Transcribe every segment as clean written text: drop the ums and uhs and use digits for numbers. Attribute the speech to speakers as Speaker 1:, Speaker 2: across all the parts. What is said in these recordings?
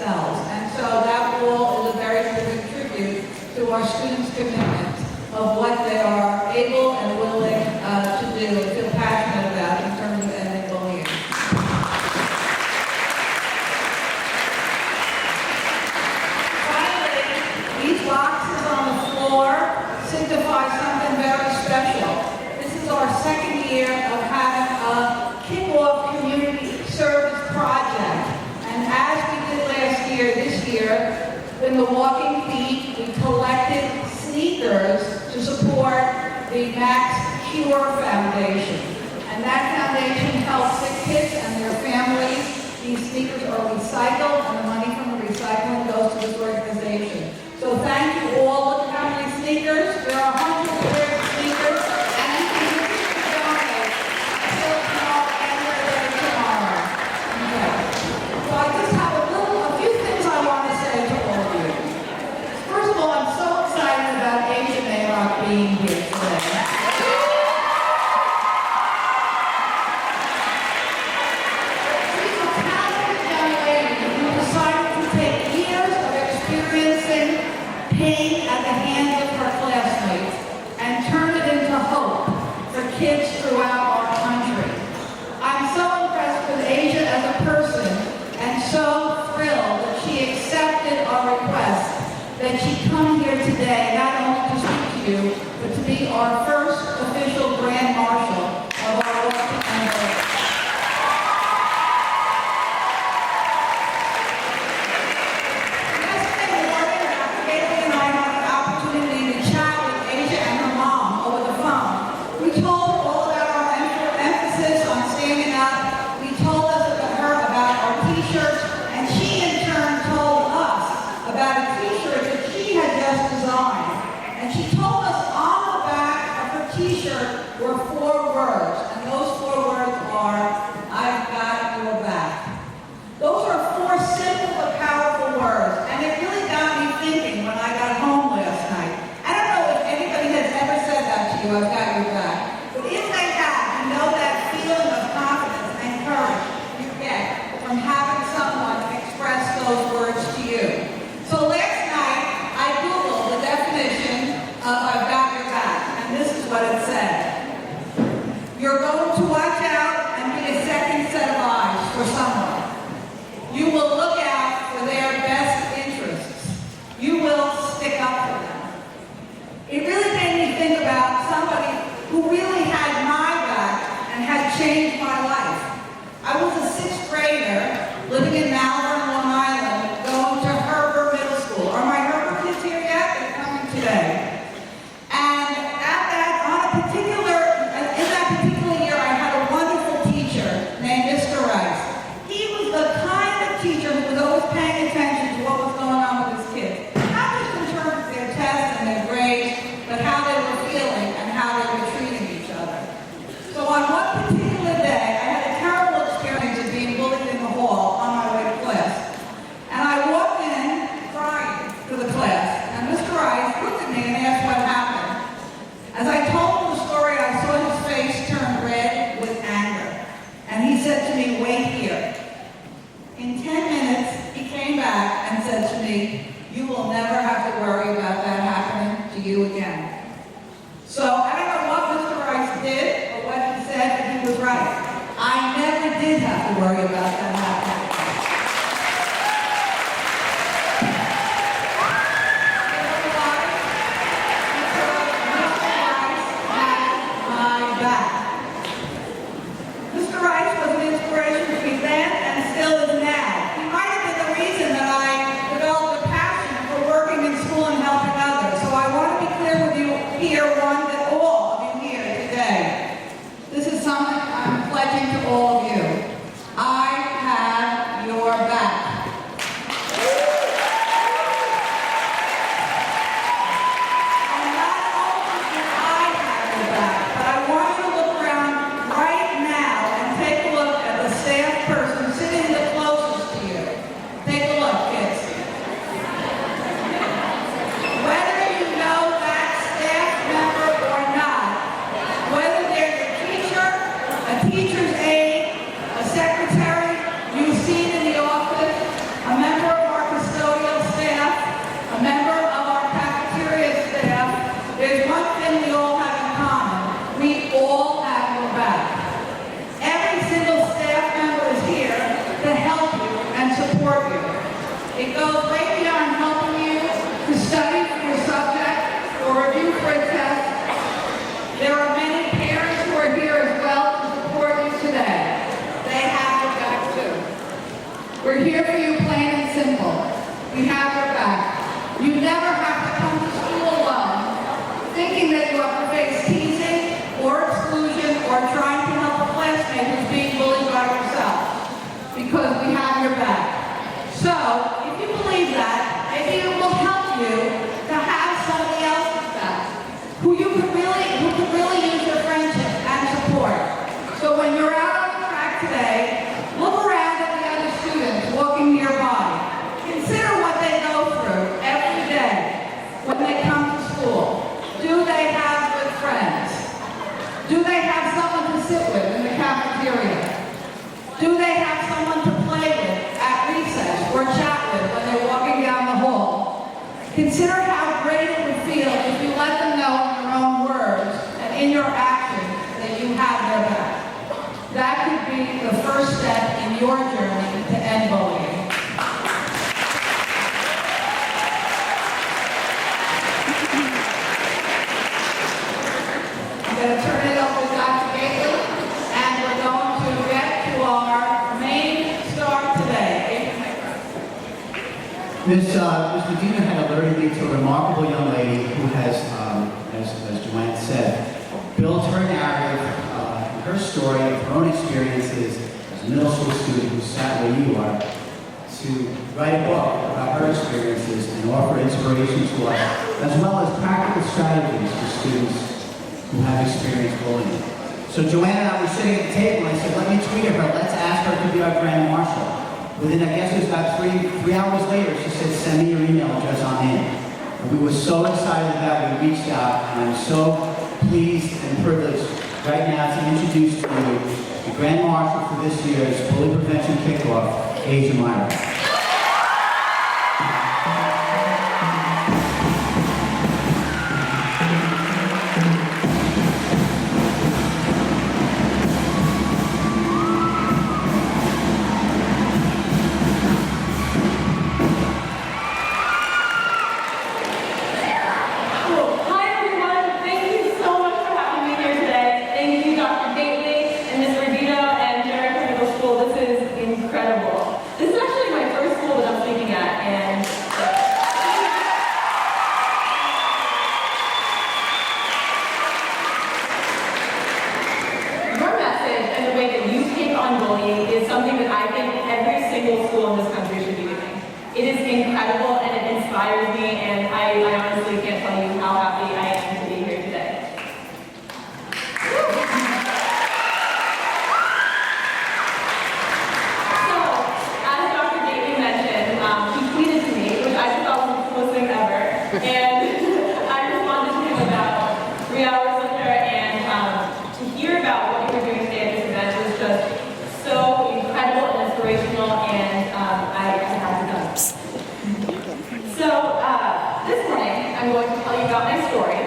Speaker 1: excels. And so that wall is a very good tribute to our students' commitment of what they are able and willing to do and feel passionate about in terms of ending bullying. Finally, these boxes on the floor signify something very special. This is our second year of having a kick-off community service project. And as we did last year, this year, in the Walking Feet, we collected sneakers to support the Max Cure Foundation. And that foundation helps sick kids and their families. These sneakers are recycled, and the money from the recycling goes to this organization. So thank you all. Look how many sneakers. There are hundreds of pairs of sneakers, and you can continue to donate until tomorrow and tomorrow. Okay. So I just have a few things I want to say to all of you. First of all, I'm so excited about Aija and Mayrock being here today. She's a talented young lady who decided to take years of experiencing pain at the hands of her classmates and turn it into hope for kids throughout our country. I'm so impressed with Aija as a person and so thrilled that she accepted our request that she come here today not only to speak to you, but to be our first official Grand Marshal of our Washington Area. Yesterday morning, Dr. Haley and I had the opportunity to chat with Aija and her mom over the phone. We told her all about our emphasis on standing up. We told her about our t-shirts, and she in turn told us about a t-shirt that she had just designed. And she told us on the back of her t-shirt were 4 words, and those 4 words are, "I've got your back." Those are 4 simple but powerful words, and it really got me thinking when I got home last night. I don't know if anybody has ever said that to you, "I've got your back." But if they have, you know that feeling of confidence and courage you get from having someone express those words to you. So last night, I Googled the definition of "I've got your back," and this is what it said. You're going to watch out and be a second set of eyes for someone. You will look out for their best interests. You will stick up for them. It really made me think about somebody who really had my back and had changed my life. I was a 6th grader living in Malvern, Long Island, going to Herbert Middle School. Are my Herbert kids here yet? They're coming today. And in that particular year, I had a wonderful teacher named Mr. Rice. He was the kind of teacher who was always paying attention to what was going on with his kids. Not just in terms of their tests and their grades, but how they were feeling and how they were treating each other. So on one particular day, I had a terrible experience of being bullied in the hall on my way to class. And I walked in crying to the class, and Mr. Rice looked at me and asked what happened. As I told him the story, I saw his face turn red with anger. And he said to me, "Wait here." In 10 minutes, he came back and said to me, "You will never have to worry about that happening to you again." So I don't know what Mr. Rice did or what he said, but he was right. I never did have to worry about that happening. Mr. Rice was an inspiration to me then and still is now. He might have been the reason that I developed a passion for working in school and helping others. So I want to be clear with you here, one, that all of you here today, this is something I'm pledging to all of you. I have your back. And not only do I have your back, but I want you to look around right now and take a look at the staff person sitting the closest to you. Take a look, kids. Whether you know that staff member or not, whether they're your teacher, a teacher's aide, a secretary you've seen in the office, a member of our Consider how great it would feel if you let them know in your own words and in your actions that you have their back. That could be the first step in your journey to end bullying. I'm going to turn it over to Dr. Gately, and we're going to get to our main star today.
Speaker 2: Miss Medina had alerted me to a remarkable young lady who has, as Joanne said, built her narrative, her story, her own experiences as a middle school student who sat where you are, to write a book about her experiences and offer inspiration to us, as well as practical strategies for students who have experienced bullying. So Joanne and I were sitting at the table and I said, let me tweet her, let's ask her to be our Grand Marshal. Within, I guess it was about three hours later, she said, send me your email address on in. And we were so excited that we reached out, and I'm so pleased and privileged right now to introduce to you the Grand Marshal for this year's Bully Prevention Kickoff, Aija Mayrock.
Speaker 3: Is something that I think every single school in this country should be doing. It is incredible and it inspires me, and I honestly can't tell you how happy I am to be here today. So, as Dr. Gately mentioned, he tweeted to me, which I just thought was the coolest thing ever, and I responded to him about 3 hours later, and to hear about what you were doing today at this event was just so incredible and inspirational, and I had to come. So this morning, I'm going to tell you about my story,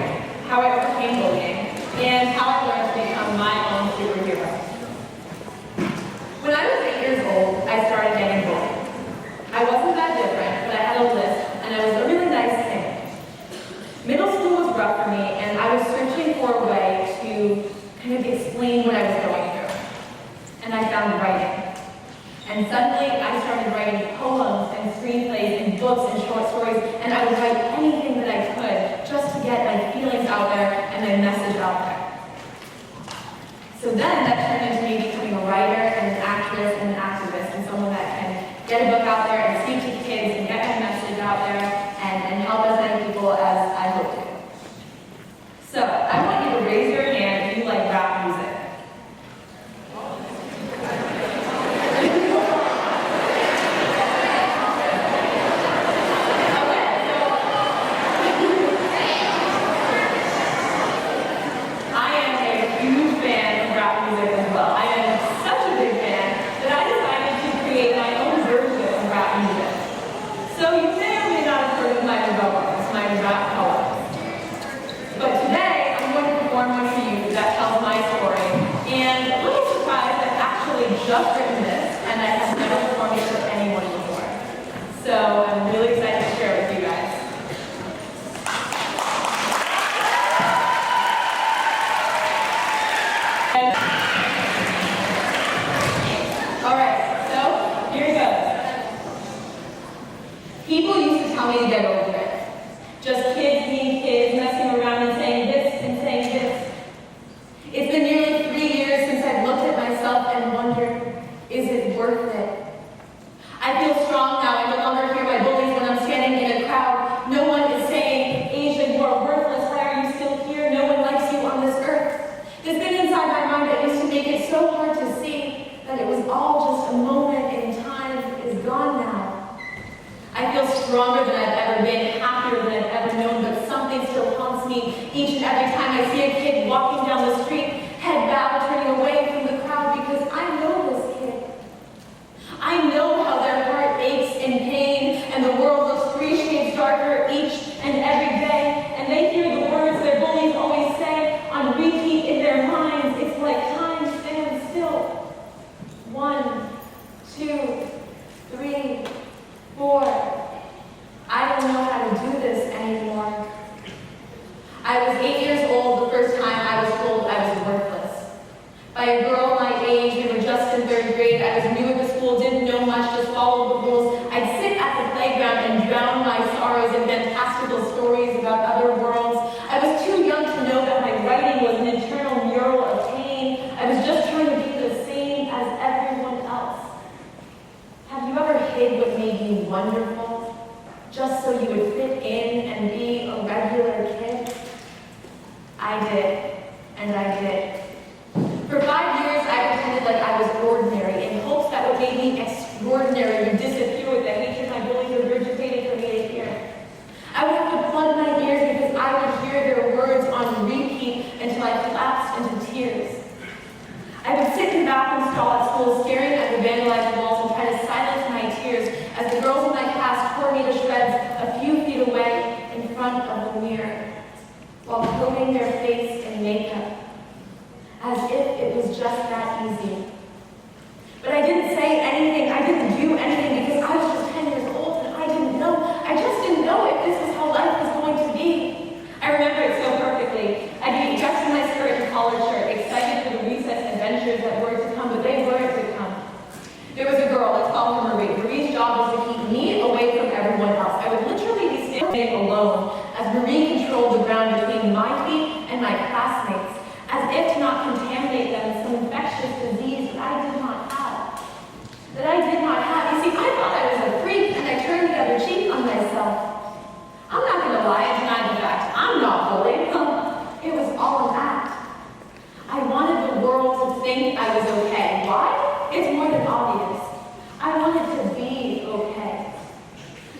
Speaker 3: how I overcame bullying, and how I learned to become my own superhero. When I was 8 years old, I started getting bullied. I wasn't that different, but I had a list, and I was a really nice kid. Middle school was rough for me, and I was searching for a way to kind of explain what I was going through. And I found writing. And suddenly I started writing poems and screenplays and books and short stories, and I would write anything that I could just to get my feelings out there and my message out there. So then that turned into me becoming a writer and an actress and an activist, and someone that can get a book out there and speak to kids and get my message out there and help as many people as I hope to. So I want you to raise your hand if you like rap music. Just written this, and I have never performed it for anyone before. So I'm really excited to share it with you guys. Alright, so here it goes. People used to tell me to get over it. Just kids being kids, messing around and saying this and saying this. It's been nearly 3 years since I've looked at myself and wondered, is it worth it? I feel strong now. I no longer hear my bullies when I'm standing in a crowd. No one is saying, Asia, you are worthless. Why are you still here? No one likes you on this earth. This thing inside my mind that used to make it so hard to see that it was all just a moment in time is gone now. I feel stronger than I've ever been, happier than I've ever known, but something still haunts me each and every time I see a kid walking down the street, head bowed, turning away from the crowd, because I know this kid. I know how their heart aches in pain, and the world looks 3 shades darker each and were my age, we were just in third grade, I was new at the school, didn't know much, just followed the rules. I'd sit at the playground and drown my sorrows in fantastical stories about other worlds. I was too young to know that my writing was an internal mural of pain. I was just trying to be the same as everyone else. Have you ever hid what made you wonderful, just so you would fit in and be a regular kid? I did, and I did. For 5 years, I pretended like I was ordinary in hopes that what made me extraordinary would disappear with the hatred my bullies regurgitated for me to hear. I would have to plug my ears because I would hear their words on repeat until I collapsed into tears. I would sit in the bathroom stall at school staring at the vandalized walls and try to silence my tears as the girls in my class tore me to shreds a few feet away in front of the mirror while coating their face in makeup, as if it was just that easy. But I didn't say anything, I didn't do anything because I was just 10 years old and I didn't know. I just didn't know if this was how life was going to be. I remember it so perfectly. I'd be dressed in my skirt and collared shirt, excited for the recess adventures that were to come, but they weren't to come. There was a girl, let's call her Marie. Marie's job was to keep me away from everyone else. I would literally be standing alone as Marie controlled the ground between my feet and my classmates, as if to not contaminate them with some infectious disease that I did not have. You see, I thought I was a freak, and I turned the other cheek on myself. I'm not going to lie and deny the fact. I'm not bullied. It was all an act. I wanted the world to think I was okay. Why? It's more than obvious. I wanted to be okay.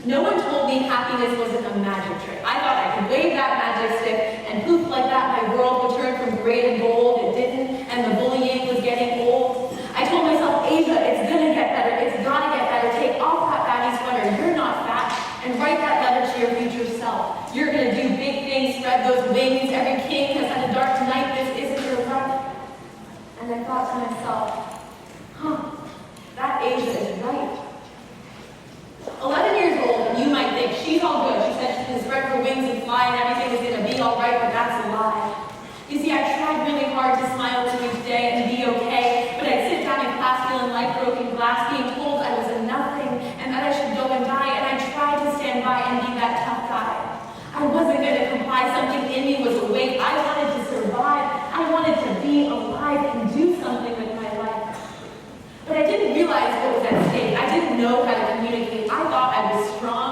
Speaker 3: No one told me happiness wasn't a magic trick. I thought I could wave that magic stick and poof like that my world would turn from gray to gold. It didn't, and the bullying was getting old. I told myself, Aija, it's gonna get better. It's gotta get better. Take off that baggy sweater. You're not fat. And write that letter to your future self. You're gonna do big things, spread those wings. Every king has had a dark night. This isn't your life. And I thought to myself, that Aija is right. 11 years old, and you might think, she's all good. She said she can spread her wings and fly and everything is going to be all right, but that's a lie. You see, I tried really hard to smile to each day and be okay, but I'd sit down in class feeling like broken glass, being told I was a nothing and that I should go and die, and I tried to stand by and be that tough guy. I wasn't going to comply. Something in me was awake. I wanted to survive. I wanted to be alive and do something with my life. But I didn't realize what was at stake. I didn't know how to communicate. I thought I was strong.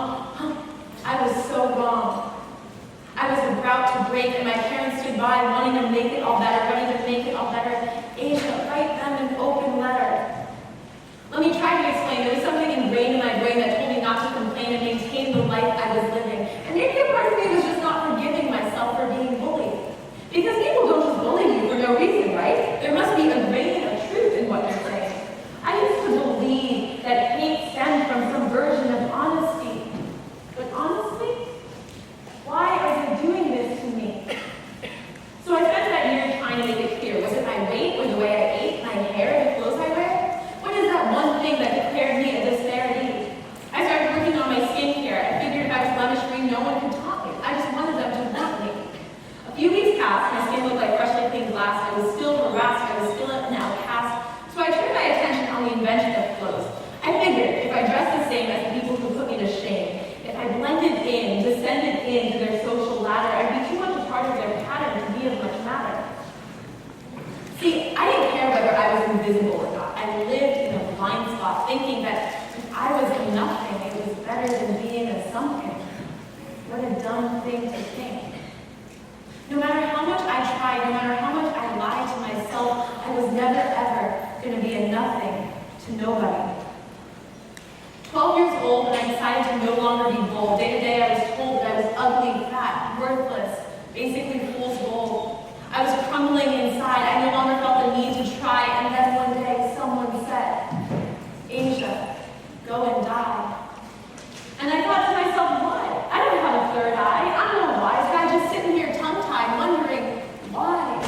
Speaker 3: I was so wrong. I was about to break, and my parents stood by, wanting to make it all better, ready to make it all better. Aija, write them an open letter. Let me try to explain. There was something ingrained in my brain that told me not to complain and maintain the life I was living. And maybe a part of me was just not forgiving myself for being bullied. Because people don't just bully you for no reason, right? There must be a grain of truth in what they're saying. I used to believe that hate stemmed from some version of honesty. But honestly, why are they doing this to me? So I spent that year trying to make it clear. Was it my weight or the way I ate, my hair, the clothes I wear? What is that one thing that declared me a disparity? I started working on my skincare. I figured if I was blemish-free, no one could taunt me. I just wanted them to want me. A few weeks passed, my skin looked like freshly cleaned glass. I was still harassed. I was still an outcast. So I turned my attention on the invention of clothes. I figured if I dressed the same as the people who put me to shame, if I blended in, descended into their social ladder, I'd be too much a part of their pattern to be of much matter. See, I didn't care whether I was invisible or not. I lived in a blind spot, thinking that if I was a nothing, it was better than being a something. What a dumb thing to think. No matter how much I tried, no matter how much I lied to myself, I was never ever going to be a nothing to nobody. 12 years old, and I decided to no longer be bold. Day to day, I was told that I was ugly, fat, worthless, basically fool's gold. I was crumbling inside. I no longer felt the need to try, and then one day, someone said, Aija, go and die. And I thought to myself, why? I don't have a third eye. I'm no wise guy just sitting here tongue-tied, wondering, why?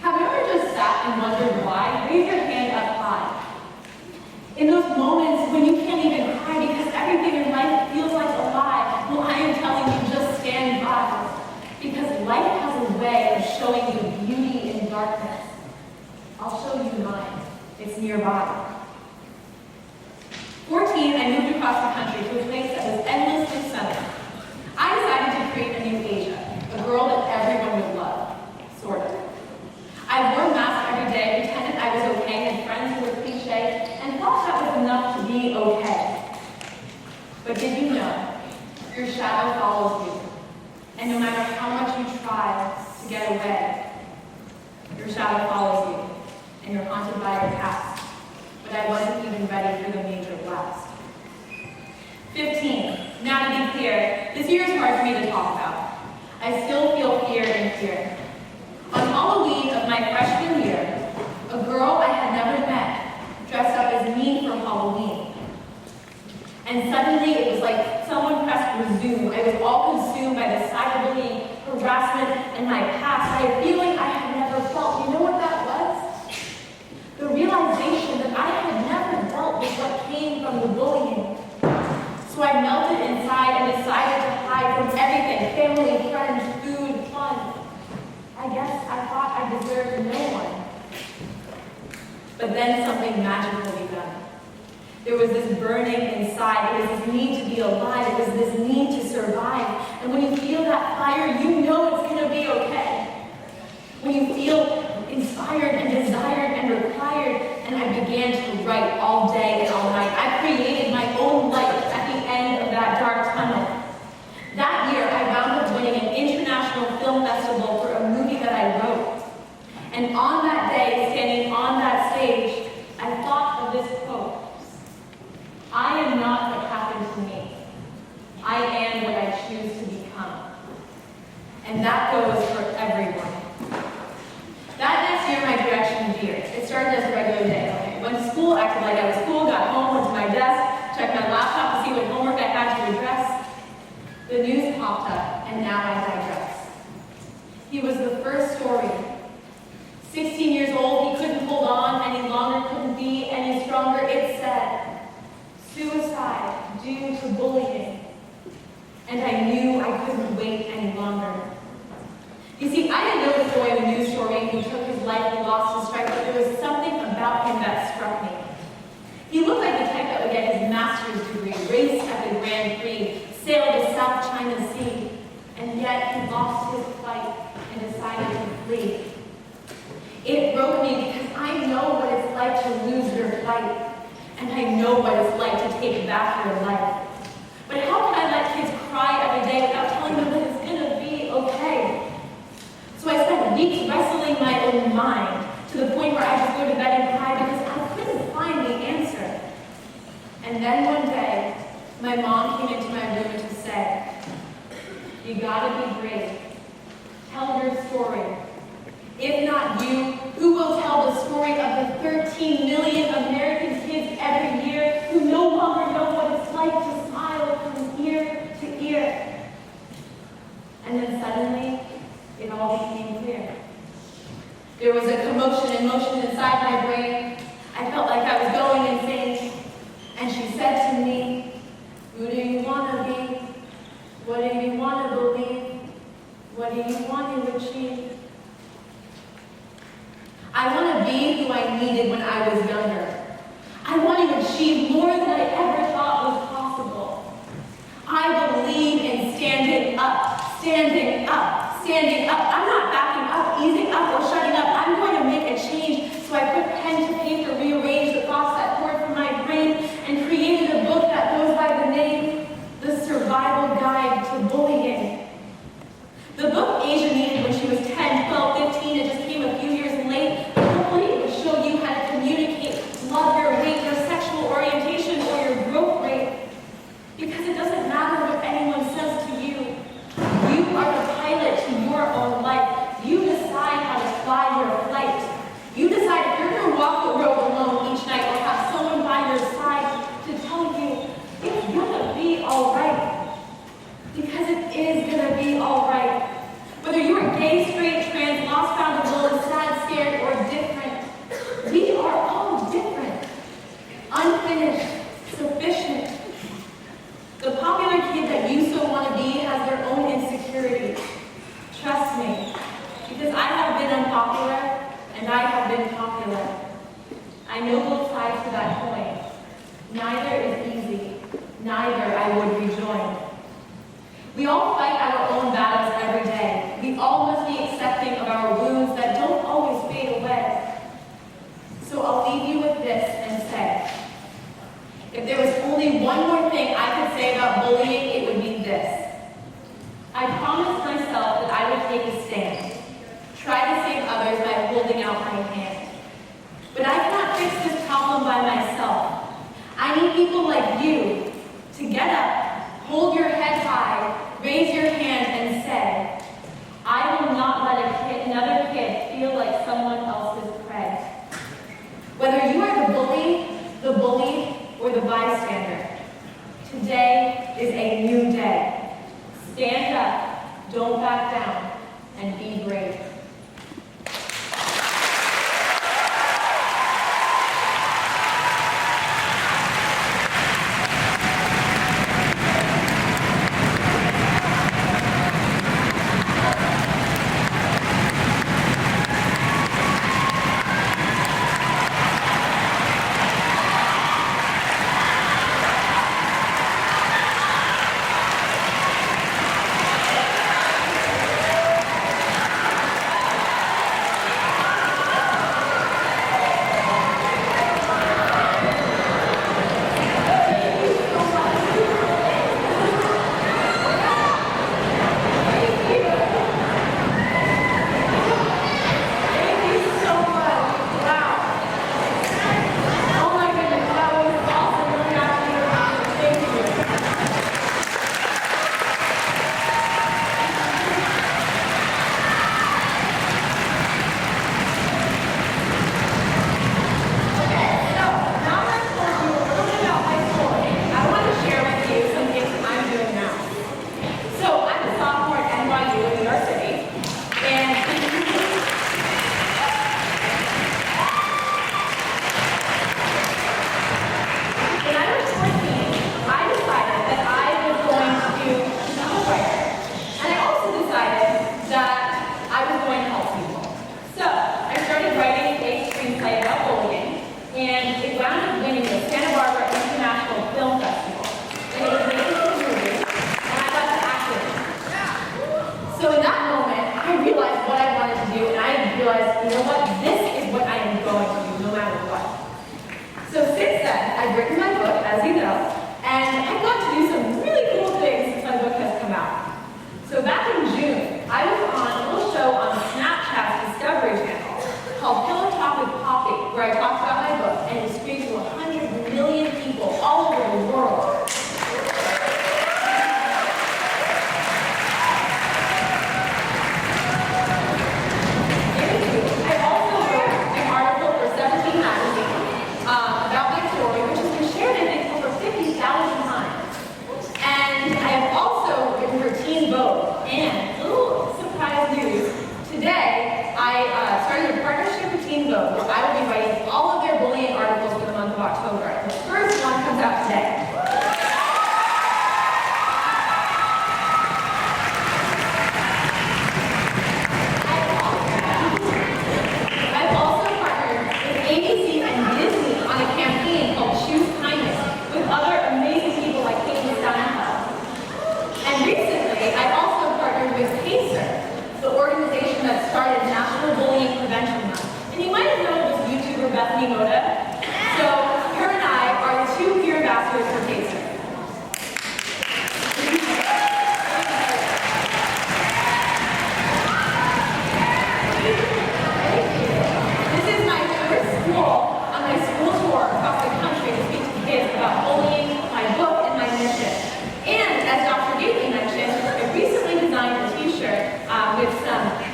Speaker 3: Have you ever just sat and wondered why? Raise your hand up high. In those moments when you can't even cry because everything in life feels like a lie, well, I am telling you, just stand by. Because life has a way of showing darkness. I'll show you mine. It's nearby. 14, I moved across the country to a place that was endlessly sunny. I decided to create a new Aija, a girl that everyone would love, sort of. I wore masks every day, pretended I was okay, had friends who were cliche, and thought that was enough to be okay. But did you know, your shadow follows you, and no matter how much you try to get away, your shadow follows you, and you're haunted by your past. But I wasn't even ready for the major blast. 15. Now to be clear, this year is hard for me to talk about. I still feel fear and fear. On Halloween of my freshman year, a girl I had never met dressed up as me for Halloween. And suddenly it was like someone pressed resume. I was all consumed by the cyberbullying, harassment, and my past. I had a feeling I had never felt. You know what that was? The realization that I had never dealt with what came from the bullying. So I melted inside and decided to hide from everything: family, friends, food, fun. I guess I thought I deserved no one. But then something magical began. There was this burning inside. It was this need to be alive. It was this need to survive. And when you feel that fire, you know it's going to be okay. When you feel inspired and desired and required, and I began to write all day and all night. I created my own light at the end of that dark tunnel. That year, I wound up winning an international film festival for a movie that I wrote. And on that day, standing on that stage, I thought of this quote: I am not what happened to me. I am what I choose to become. And that goes for everyone. That next year, my direction veered. It started as a regular day. Okay, went to school, acted like I was cool, got home, went to my desk, checked my laptop to see what homework I had to address. The news popped up, and now I digress. He was the first story. 16 years old, he couldn't hold on any longer, couldn't be any stronger. It said, suicide due to bullying. And I knew I couldn't wait any longer. You see, I didn't know the boy in the news story who took his life and lost his strength, but there was something about him that struck me. He looked like the type that would get his master's degree, race at the Grand Prix, sail the South China Sea, and yet he lost his fight and decided to flee. It broke me because I know what it's like to lose your fight, and I know what it's like to take back your life. But how can I let kids cry every day without telling them that it's going to be okay? So I spent weeks wrestling my own mind to the point where I just go to bed and cry because I couldn't find the answer. And then one day, my mom came into my room to say, you gotta be brave. Tell your story. If not you, who will tell the story of the 13 million American kids every year who no longer know what it's like to smile from ear to ear? And then suddenly, it all became clear. There was a commotion and motion inside my brain. I felt like I was going insane. And she said to me, who do you want to be? What do you want to believe? What do you want to achieve? I want to be who I needed when I was younger. I want to achieve more than I ever thought was possible. I believe in standing up, standing up, standing up. I'm not backing up, easing up, or shutting up. I'm going to make a change. So I put pen to paper, rearranged the thoughts that poured from my brain, and created a book that goes by the name, The Survival Guide to Bullying. The book Aija needed when she was 10, 12, 15, it just came a few years late. Hopefully it would show you how to communicate, love your weight, your sexual orientation, or your growth rate. Because it doesn't matter what anyone says to you. You are the pilot to your own life. You decide how to fly your flight. You decide if you're going to walk the road alone each night or have someone by your side to tell you it's going to be all right. Because it is going to be all right. Whether you are gay, straight, trans, lost, found, alone, sad, scared, or different, we are all different. Unfinished, sufficient. The popular kid that you so want to be has their own insecurities. Trust me, because I have been unpopular, and I have been popular. I know both sides to that coin. Neither is easy, neither I would rejoin. We all fight our own battles every day. We all must be accepting of our wounds that don't always fade away. So I'll leave you with this and say, if there was only one more thing I could say about bullying, it would be this. I promised myself that I would take a stand, try to save others by holding out my hand. But I cannot fix this problem by myself. I need people like you to get up, hold your head high, raise your hand and say, I will not let another kid feel like someone else's prey. Whether you are the bullied, or the bystander, today is a new day. Stand up, don't back down, and be brave.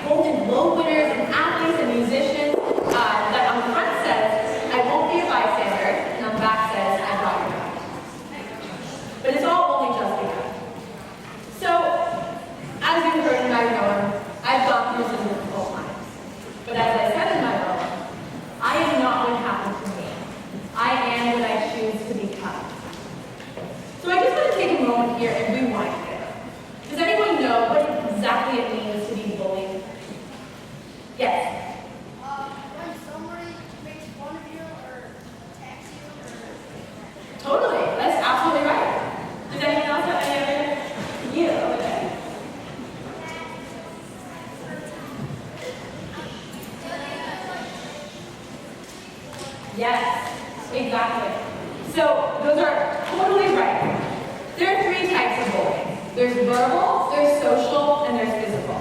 Speaker 4: Golden Globe winners and athletes and musicians that on the front says, I
Speaker 3: Yes, exactly. So those are totally right. There are three types of bullying. There's verbal, there's social, and there's physical.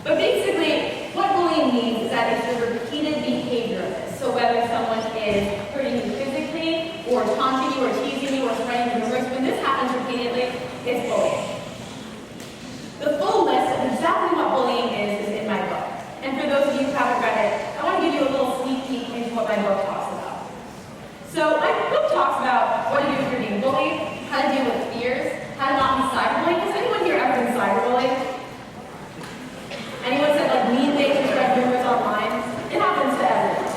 Speaker 3: But basically, what bullying means is that it's the repeated behavior of this. So whether someone is hurting you physically, or taunting you, or teasing you, or spreading rumors, when this happens repeatedly, it's bullying. The full list of exactly what bullying is in my book. And for those of you who haven't read it, I want to give you a little sneak peek into what my book talks about. So my book talks about what to do if you're being bullied, how to deal with fears, how to not be cyberbullied. Has anyone here ever been cyberbullied? Anyone said like mean things or spread rumors online? It happens to everyone.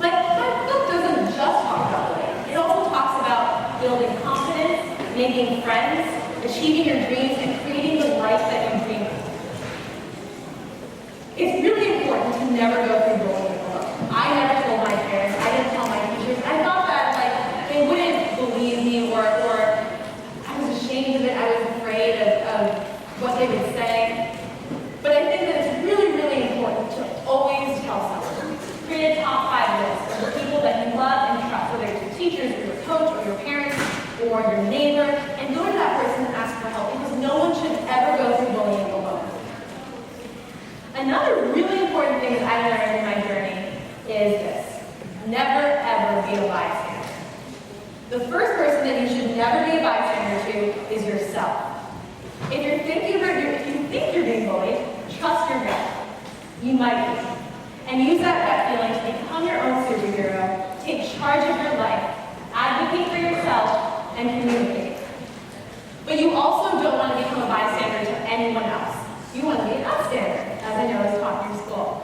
Speaker 3: But my book doesn't just talk about bullying. It also talks about building confidence, making friends, achieving your dreams, and creating the life that you dream of. It's really important to never go through bullying alone. I never told my parents, I didn't tell my teachers. I thought that like they wouldn't believe me or I was ashamed of it, I was afraid of what they would say. But I think that it's really, really important to always tell someone. Create a top 5 list of the people that you love and trust, whether it's your teachers or your coach or your parents or your neighbor, and go to that person and ask for help, because no one should ever go through bullying alone. Another really important thing that I learned in my journey is this: never ever be a bystander. The first person that you should never be a bystander to is yourself. If you think you're being bullied, trust your gut. You might be. And use that gut feeling to become your own superhero, take charge of your life, advocate for yourself, and communicate. But you also don't want to become a bystander to anyone else. You want to be an upstander, as I know is taught in your school.